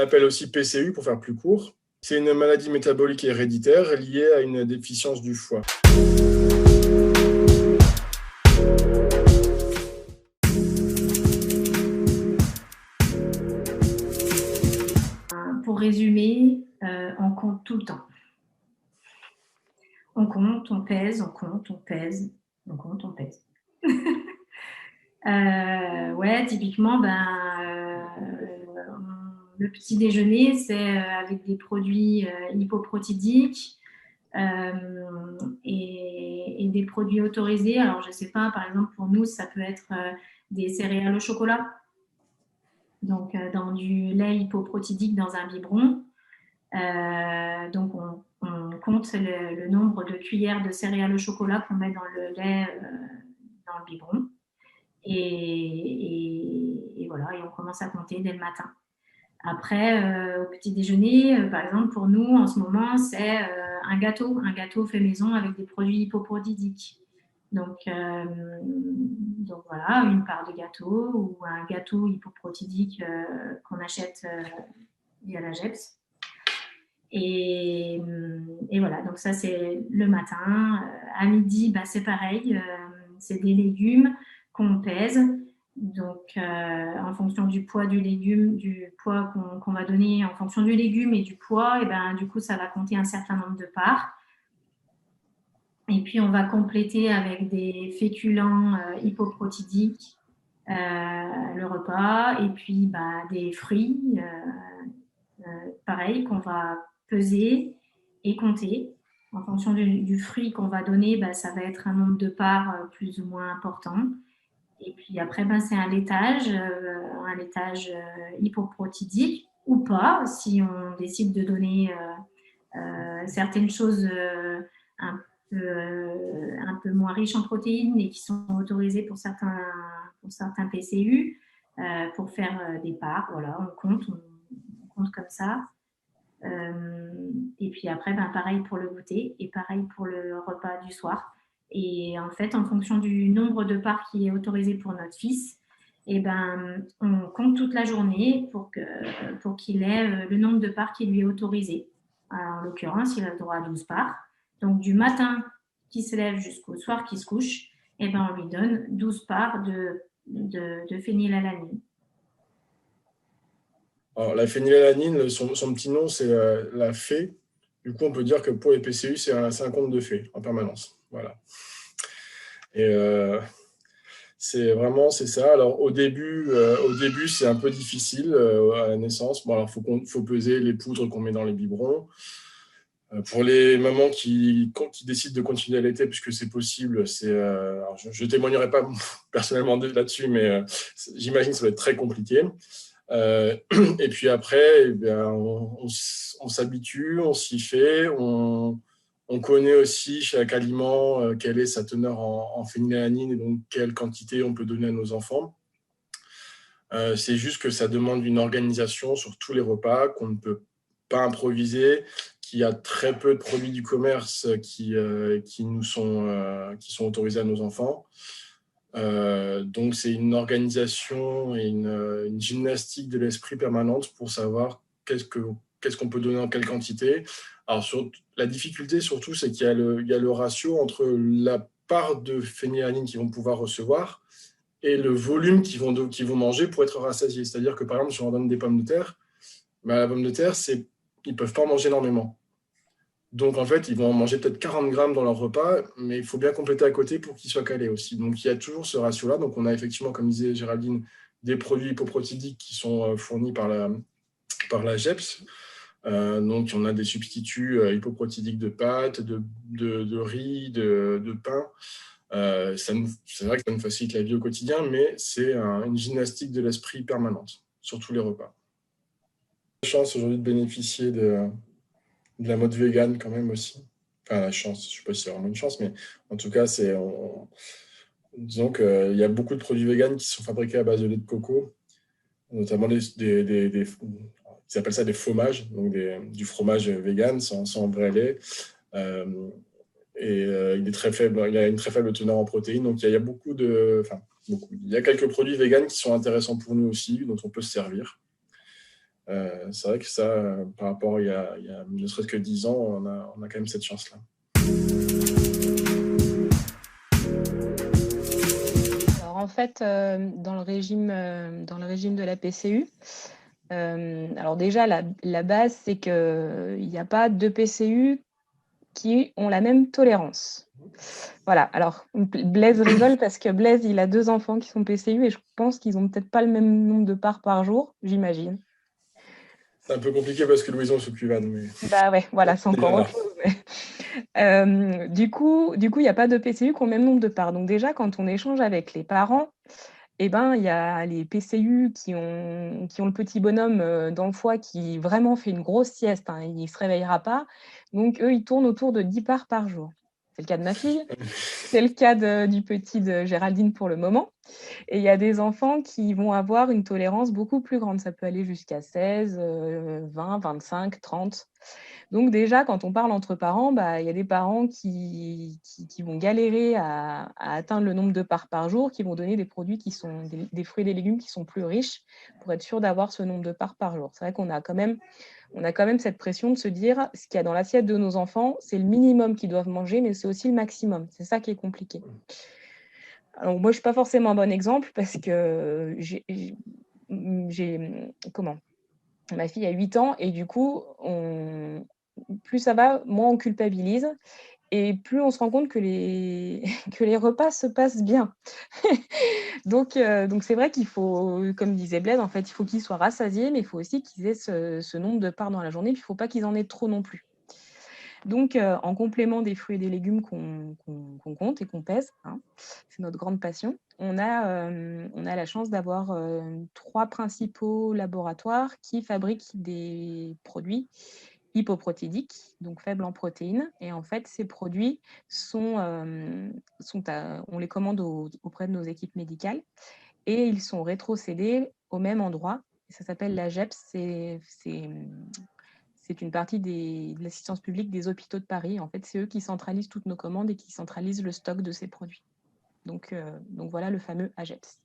appelle aussi PCU pour faire plus court. C'est une maladie métabolique héréditaire liée à une déficience du foie. Pour résumer, on compte tout le temps. On compte, on pèse, on compte, on pèse, on compte, on pèse. Ouais, typiquement, le petit déjeuner, c'est avec des produits hypoprotidiques et des produits autorisés. Alors, je ne sais pas, par exemple, pour nous, ça peut être des céréales au chocolat. Donc, dans du lait hypoprotidique dans un biberon. Donc, on compte le nombre de cuillères de céréales au chocolat qu'on met dans le lait dans le biberon. Et voilà, et on commence à compter dès le matin. Après, au petit déjeuner, par exemple, pour nous, en ce moment, c'est un gâteau fait maison avec des produits hypoprotidiques. Donc voilà, une part de gâteau ou un gâteau hypoprotidique qu'on achète via la GEPS. Et voilà, donc ça, c'est le matin. À midi, c'est pareil, c'est des légumes qu'on pèse. Donc, en fonction du poids du légume, du poids qu'on va donner en fonction du légume et du poids, et du coup, ça va compter un certain nombre de parts. Et puis, on va compléter avec des féculents hypoprotidiques le repas. Et puis, des fruits, pareil, qu'on va peser et compter. En fonction du fruit qu'on va donner, ça va être un nombre de parts plus ou moins important. Et puis après, c'est un laitage hypoprotidique ou pas, si on décide de donner certaines choses un peu moins riches en protéines et qui sont autorisées pour certains PCU pour faire des parts. Voilà, on compte comme ça. Et puis après, pareil pour le goûter et pareil pour le repas du soir. Et en fait, en fonction du nombre de parts qui est autorisé pour notre fils, on compte toute la journée pour qu'il ait le nombre de parts qui lui est autorisé. Alors, en l'occurrence, il a le droit à 12 parts. Donc, du matin qui se lève jusqu'au soir qui se couche, on lui donne 12 parts de phénylalanine. Alors, la phénylalanine, son petit nom, c'est la fée. Du coup, on peut dire que pour les PCU, c'est un conte de fées en permanence. Voilà. Et c'est ça. Alors, au début, c'est un peu difficile à la naissance. Bon, alors, faut peser les poudres qu'on met dans les biberons. Pour les mamans qui décident de continuer à allaiter, puisque c'est possible, alors je ne témoignerai pas personnellement là-dessus, mais j'imagine que ça va être très compliqué. Et puis après, on s'habitue, on s'y fait, on connaît aussi chaque aliment quelle est sa teneur en phénylalanine et donc quelle quantité on peut donner à nos enfants. C'est juste que ça demande une organisation sur tous les repas qu'on ne peut pas improviser, qu'il y a très peu de produits du commerce qui sont autorisés à nos enfants. Donc, c'est une organisation et une gymnastique de l'esprit permanente pour savoir qu'est-ce qu'on peut donner en quelle quantité. Alors, la difficulté, surtout, c'est qu'il y a le ratio entre la part de phénylalanine qu'ils vont pouvoir recevoir et le volume qu'ils vont manger pour être rassasiés. C'est-à-dire que, par exemple, si on leur donne des pommes de terre, la pomme de terre, ils ne peuvent pas en manger énormément. Donc, en fait, ils vont en manger peut-être 40 grammes dans leur repas, mais il faut bien compléter à côté pour qu'ils soient calés aussi. Donc, il y a toujours ce ratio-là. Donc, on a effectivement, comme disait Géraldine, des produits hypoprotidiques qui sont fournis par la GEPS. Donc, on a des substituts hypoprotidiques de pâtes, de riz, de pain. C'est vrai que ça nous facilite la vie au quotidien, mais c'est une gymnastique de l'esprit permanente sur tous les repas. J'ai la chance aujourd'hui de bénéficier de la mode végane quand même aussi. Enfin, la chance, je ne sais pas si c'est vraiment une chance, mais en tout cas, disons qu'il y a beaucoup de produits véganes qui sont fabriqués à base de lait de coco, notamment ils appellent ça des fromages, donc du fromage vegan sans vrai lait. Il est très faible, il a une très faible teneur en protéines, donc il y a il y a quelques produits véganes qui sont intéressants pour nous aussi, dont on peut se servir. C'est vrai que ça, par rapport il y a ne serait-ce que 10 ans, on a quand même cette chance-là. Alors en fait, dans le régime de la PCU, alors déjà la base, c'est qu'il n'y a pas de PCU qui ont la même tolérance. Voilà, alors Blaise rigole parce que Blaise, il a 2 enfants qui sont PCU et je pense qu'ils n'ont peut-être pas le même nombre de parts par jour, j'imagine. C'est un peu compliqué parce que Louison se cuvane. Mais... Bah ouais, voilà, c'est encore autre chose. Mais... du coup, il n'y a pas de PCU qui ont le même nombre de parts. Donc déjà, quand on échange avec les parents, eh ben, il y a les PCU qui ont le petit bonhomme dans le foie qui vraiment fait une grosse sieste, hein, il ne se réveillera pas. Donc eux, ils tournent autour de 10 parts par jour. C'est le cas de ma fille, c'est le cas du petit de Géraldine pour le moment. Et il y a des enfants qui vont avoir une tolérance beaucoup plus grande. Ça peut aller jusqu'à 16, 20, 25, 30. Donc déjà, quand on parle entre parents, bah, y a des parents qui vont galérer à atteindre le nombre de parts par jour, qui vont donner des produits qui sont des fruits et des légumes qui sont plus riches pour être sûr d'avoir ce nombre de parts par jour. C'est vrai qu'on a quand même cette pression de se dire ce qu'il y a dans l'assiette de nos enfants, c'est le minimum qu'ils doivent manger, mais c'est aussi le maximum. C'est ça qui est compliqué. Alors moi, je ne suis pas forcément un bon exemple parce que ma fille a 8 ans et du coup, plus ça va, moins on culpabilise et plus on se rend compte que les repas se passent bien. Donc c'est vrai qu'il faut, comme disait Blaise, en fait, il faut qu'ils soient rassasiés, mais il faut aussi qu'ils aient ce nombre de parts dans la journée, puis il ne faut pas qu'ils en aient trop non plus. Donc, en complément des fruits et des légumes qu'on compte et qu'on pèse, hein, c'est notre grande passion, on a la chance d'avoir 3 principaux laboratoires qui fabriquent des produits hypoprotéidiques, donc faibles en protéines. Et en fait, ces produits on les commande auprès de nos équipes médicales et ils sont rétrocédés au même endroit. Ça s'appelle l'AGEPS, c'est une partie de l'assistance publique des hôpitaux de Paris. En fait, c'est eux qui centralisent toutes nos commandes et qui centralisent le stock de ces produits. Donc voilà le fameux AGEPS.